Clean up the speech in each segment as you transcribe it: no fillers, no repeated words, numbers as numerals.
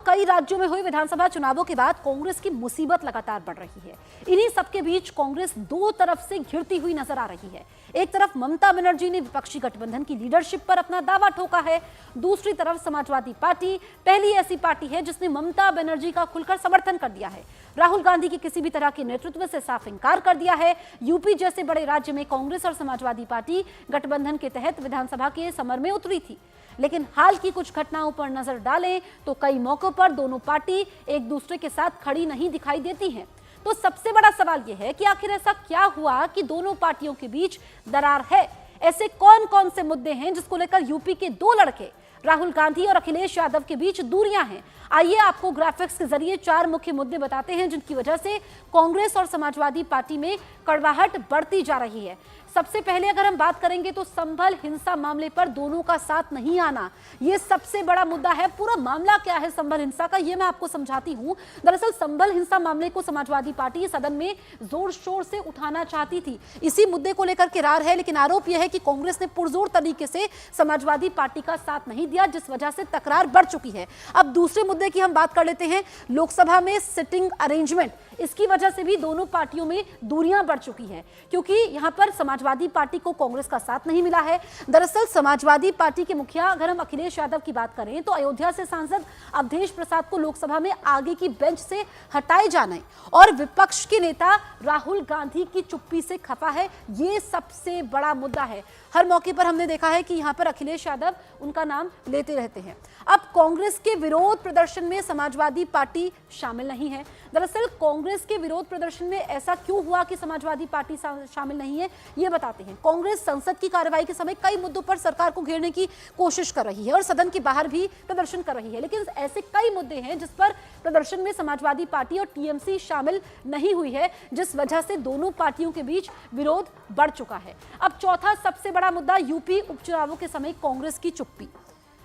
कई राज्यों में हुए विधानसभा चुनावों के बाद कांग्रेस की मुसीबत लगातार बढ़ रही है। इन्हीं सबके बीच कांग्रेस दो तरफ से घिरती हुई नजर आ रही है। एक तरफ ममता बनर्जी ने विपक्षी गठबंधन की लीडरशिप पर अपना दावा ठोका है, दूसरी तरफ समाजवादी पार्टी पहली ऐसी पार्टी है जिसने ममता बनर्जी का खुलकर समर्थन कर दिया है। राहुल गांधी के किसी भी तरह के नेतृत्व से साफ इंकार कर दिया है। यूपी जैसे बड़े राज्य में कांग्रेस और समाजवादी पार्टी गठबंधन के तहत विधानसभा के समर में उतरी थी, लेकिन हाल की कुछ घटनाओं पर नजर डालें तो कई मौकों पर दोनों पार्टी एक दूसरे के साथ खड़ी नहीं दिखाई देती हैं। तो सबसे बड़ा सवाल यह है कि आखिर ऐसा क्या हुआ कि दोनों पार्टियों के बीच दरार है। ऐसे कौन कौन से मुद्दे हैं जिसको लेकर यूपी के दो लड़के राहुल गांधी और अखिलेश यादव के बीच दूरियां हैं। आइए आपको ग्राफिक्स के जरिए चार मुख्य मुद्दे बताते हैं जिनकी वजह से कांग्रेस और समाजवादी पार्टी में कड़वाहट बढ़ती जा रही है। सबसे पहले अगर हम बात करेंगे तो संभल हिंसा मामले पर दोनों का साथ नहीं आना, यह सबसे बड़ा मुद्दा है। पूरा मामला क्या है संभल हिंसा का, यह मैं आपको समझाती हूं। दरअसल संभल हिंसा मामले को समाजवादी पार्टी सदन में जोर शोर से उठाना चाहती थी, इसी मुद्दे को लेकर के रार है, लेकिन आरोप यह है कि कांग्रेस ने पुरजोर तरीके से समाजवादी पार्टी का साथ नहीं दिया, जिस वजह से तकरार बढ़ चुकी है। अब दूसरे मुद्दे की हम बात कर लेते हैं, लोकसभा में सिटिंग अरेंजमेंट। इसकी वजह से भी दोनों पार्टियों में दूरियां बढ़ चुकी हैं, क्योंकि यहां पर समाजवादी पार्टी को कांग्रेस का साथ नहीं मिला है। दरअसल समाजवादी पार्टी के मुखिया अगर हम अखिलेश यादव की बात करें तो अयोध्या से सांसद अवधेश प्रसाद को लोकसभा में आगे की बेंच से हटाए जाने और विपक्ष के नेता राहुल गांधी की चुप्पी से खफा है, ये सबसे बड़ा मुद्दा है। हर मौके पर हमने देखा है कि यहां पर अखिलेश यादव उनका नाम लेते रहते हैं। अब कांग्रेस के विरोध प्रदर्शन में समाजवादी पार्टी शामिल नहीं है। दरअसल कांग्रेस के विरोध प्रदर्शन में ऐसा क्यों हुआ कि समाजवादी पार्टी शामिल नहीं है, ये बताते हैं। कांग्रेस संसद की कार्रवाई के समय कई मुद्दों पर सरकार को घेरने की कोशिश कर रही है और सदन के बाहर भी प्रदर्शन कर रही है, लेकिन ऐसे कई मुद्दे हैं जिस पर प्रदर्शन में समाजवादी पार्टी और टीएमसी शामिल नहीं हुई है, जिस वजह से दोनों पार्टियों के बीच विरोध बढ़ चुका है। अब चौथा सबसे बड़ा मुद्दा यूपी उपचुनावों के समय कांग्रेस की चुप्पी।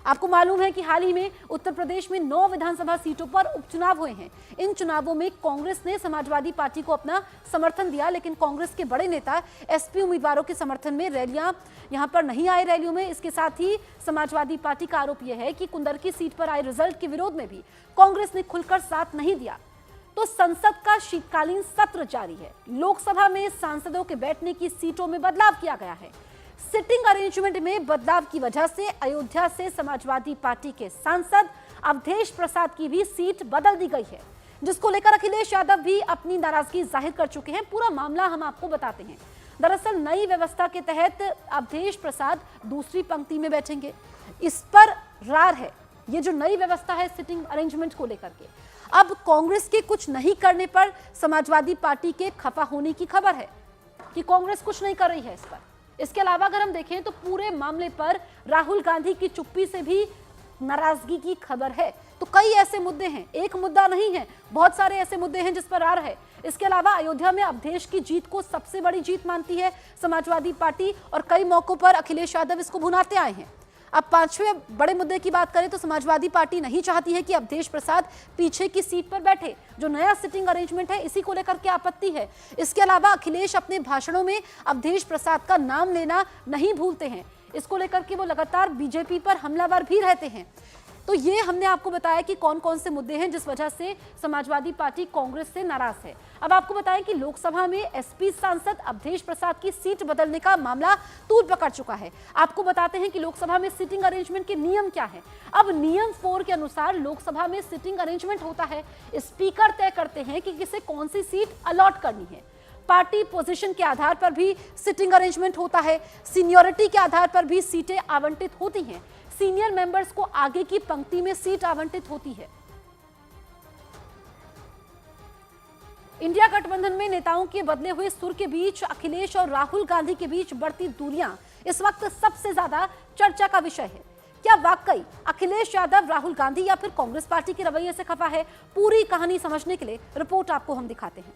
आपको मालूम है कि हाल ही में उत्तर प्रदेश में 9 विधानसभा सीटों पर उपचुनाव हुए हैं। इन चुनावों में कांग्रेस ने समाजवादी पार्टी को अपना समर्थन दिया, लेकिन कांग्रेस के बड़े नेता एसपी उम्मीदवारों के समर्थन में रैलियां यहां पर नहीं आए रैलियों में। इसके साथ ही समाजवादी पार्टी का आरोप यह है कि कुंदरकी सीट पर आए रिजल्ट के विरोध में भी कांग्रेस ने खुलकर साथ नहीं दिया। तो संसद का शीतकालीन सत्र जारी है। लोकसभा में सांसदों के बैठने की सीटों में बदलाव किया गया है। सिटिंग अरेंजमेंट में बदलाव की वजह से अयोध्या से समाजवादी पार्टी के सांसद अवधेश प्रसाद की भी सीट बदल दी गई है, जिसको लेकर अखिलेश यादव भी अपनी नाराजगी जाहिर कर चुके हैं। पूरा मामला हम आपको बताते हैं। दरअसल नई व्यवस्था के तहत अवधेश प्रसाद दूसरी पंक्ति में बैठेंगे, इस पर रार है। ये जो नई व्यवस्था है सिटिंग अरेंजमेंट को लेकर के, अब कांग्रेस के कुछ नहीं करने पर समाजवादी पार्टी के खफा होने की खबर है कि कांग्रेस कुछ नहीं कर रही है इस पर। इसके अलावा अगर हम देखें तो पूरे मामले पर राहुल गांधी की चुप्पी से भी नाराजगी की खबर है। तो कई ऐसे मुद्दे हैं, एक मुद्दा नहीं है, बहुत सारे ऐसे मुद्दे हैं जिस पर रार है। इसके अलावा अयोध्या में अवधेश की जीत को सबसे बड़ी जीत मानती है समाजवादी पार्टी और कई मौकों पर अखिलेश यादव इसको भुनाते आए हैं। अब पांचवें बड़े मुद्दे की बात करें तो समाजवादी पार्टी नहीं चाहती है कि अवधेश प्रसाद पीछे की सीट पर बैठे। जो नया सिटिंग अरेंजमेंट है इसी को लेकर के आपत्ति है। इसके अलावा अखिलेश अपने भाषणों में अवधेश प्रसाद का नाम लेना नहीं भूलते हैं, इसको लेकर के वो लगातार बीजेपी पर हमलावर भी रहते हैं। तो ये हमने आपको बताया कि कौन कौन से मुद्दे हैं जिस वजह से समाजवादी पार्टी कांग्रेस से नाराज है। अब आपको बताएं कि लोकसभा में एसपी सांसद अवधेश प्रसाद की सीट बदलने का मामला तूल पकड़ चुका है। आपको बताते हैं कि लोकसभा में सिटिंग अरेंजमेंट के नियम क्या है। अब नियम 4 के अनुसार लोकसभा में सिटिंग अरेंजमेंट होता है, स्पीकर तय करते हैं कि किसे कौन सी सीट अलॉट करनी है। पार्टी पोजीशन के आधार पर भी सिटिंग अरेंजमेंट होता है, सीनियरिटी के आधार पर भी सीटें आवंटित होती हैं। सीनियर मेंबर्स को आगे की पंक्ति में सीट आवंटित होती है। इंडिया गठबंधन में नेताओं के बदले हुए सुर के बीच अखिलेश और राहुल गांधी के बीच बढ़ती दूरियां इस वक्त सबसे ज्यादा चर्चा का विषय है। क्या वाकई अखिलेश यादव राहुल गांधी या फिर कांग्रेस पार्टी के रवैये से खफा है? पूरी कहानी समझने के लिए रिपोर्ट आपको हम दिखाते हैं।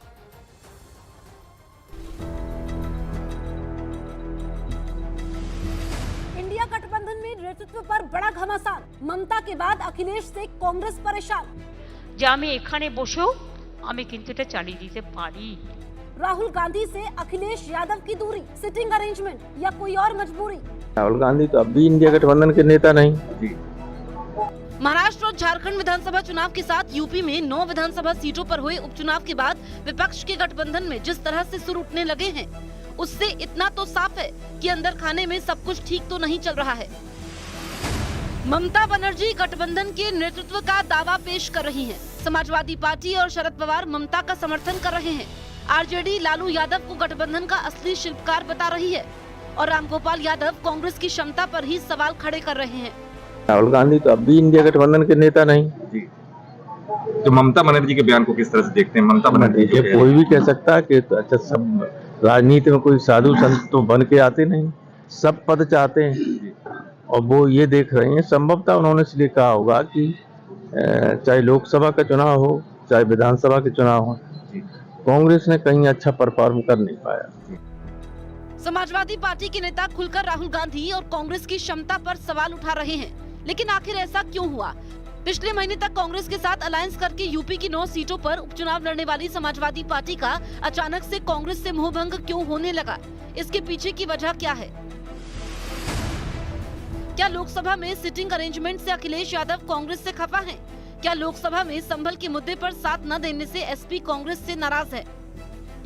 इंडिया गठबंधन में नेतृत्व पर बड़ा घमासान, ममता के बाद अखिलेश से कांग्रेस परेशान। যে আমি এখানে বসেও আমি কিন্তু এটা চালিয়ে দিতে পারি। राहुल गांधी से अखिलेश यादव की दूरी, सिटिंग अरेंजमेंट या कोई और मजबूरी? राहुल गांधी तो अब भी इंडिया गठबंधन के नेता नहीं। महाराष्ट्र और झारखंड विधानसभा चुनाव के साथ यूपी में 9 विधानसभा सीटों पर हुए उपचुनाव के बाद विपक्ष के गठबंधन में जिस तरह से सुर उठने लगे हैं, उससे इतना तो साफ है कि अंदर खाने में सब कुछ ठीक तो नहीं चल रहा है। ममता बनर्जी गठबंधन के नेतृत्व का दावा पेश कर रही हैं। समाजवादी पार्टी और शरद पवार ममता का समर्थन कर रहे हैं। आरजेडी लालू यादव को गठबंधन का असली शिल्पकार बता रही है और रामगोपाल यादव कांग्रेस की क्षमता पर ही सवाल खड़े कर रहे हैं। राहुल गांधी तो अब भी इंडिया गठबंधन के नेता नहीं जी। तो ममता बनर्जी के बयान को किस तरह से देखते हैं? ममता बनर्जी ये कोई भी कह सकता है कि तो अच्छा, सब राजनीति में कोई साधु संत तो बन के आते नहीं, सब पद चाहते हैं और वो ये देख रहे हैं। संभवतः उन्होंने इसलिए कहा होगा कि चाहे लोकसभा का चुनाव हो चाहे विधानसभा के चुनाव हो, कांग्रेस ने कहीं अच्छा परफॉर्म कर नहीं पाया। समाजवादी पार्टी के नेता खुलकर राहुल गांधी और कांग्रेस की क्षमता पर सवाल उठा रहे हैं, लेकिन आखिर ऐसा क्यों हुआ? पिछले महीने तक कांग्रेस के साथ अलायंस करके यूपी की 9 सीटों पर उपचुनाव लड़ने वाली समाजवादी पार्टी का अचानक से कांग्रेस से मोहभंग क्यों होने लगा? इसके पीछे की वजह क्या है? क्या लोकसभा में सिटिंग अरेंजमेंट से अखिलेश यादव कांग्रेस से खफा हैं? क्या लोकसभा में संभल के मुद्दे पर साथ न देने से एसपी कांग्रेस से नाराज है?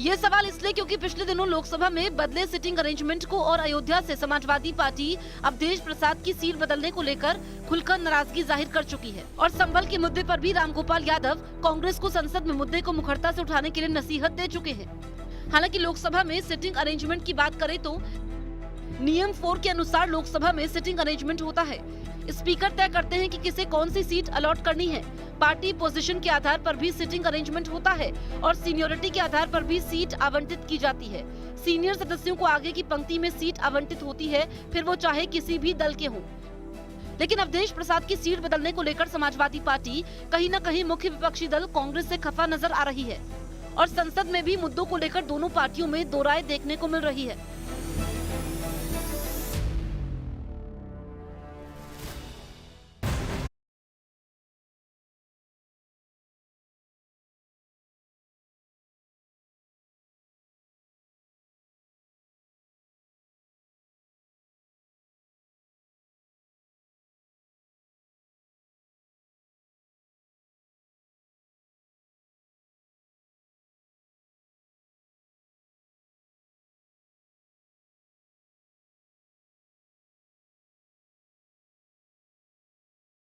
ये सवाल इसलिए क्योंकि पिछले दिनों लोकसभा में बदले सिटिंग अरेंजमेंट को और अयोध्या से समाजवादी पार्टी अवधेश प्रसाद की सीट बदलने को लेकर खुलकर नाराजगी जाहिर कर चुकी है और संभल के मुद्दे पर भी रामगोपाल यादव कांग्रेस को संसद में मुद्दे को मुखरता से उठाने के लिए नसीहत दे चुके हैं। हालांकि लोकसभा में सिटिंग अरेंजमेंट की बात करें तो नियम 4 के अनुसार लोकसभा में सिटिंग अरेंजमेंट होता है। स्पीकर तय करते हैं कि किसे कौन सी सीट अलॉट करनी है। पार्टी पोजीशन के आधार पर भी सिटिंग अरेंजमेंट होता है और सीनियरिटी के आधार पर भी सीट आवंटित की जाती है। सीनियर सदस्यों को आगे की पंक्ति में सीट आवंटित होती है, फिर वो चाहे किसी भी दल के हों। लेकिन अवधेश प्रसाद की सीट बदलने को लेकर समाजवादी पार्टी कहीं न कहीं मुख्य विपक्षी दल कांग्रेस से खफा नजर आ रही है और संसद में भी मुद्दों को लेकर दोनों पार्टियों में दो राय देखने को मिल रही है।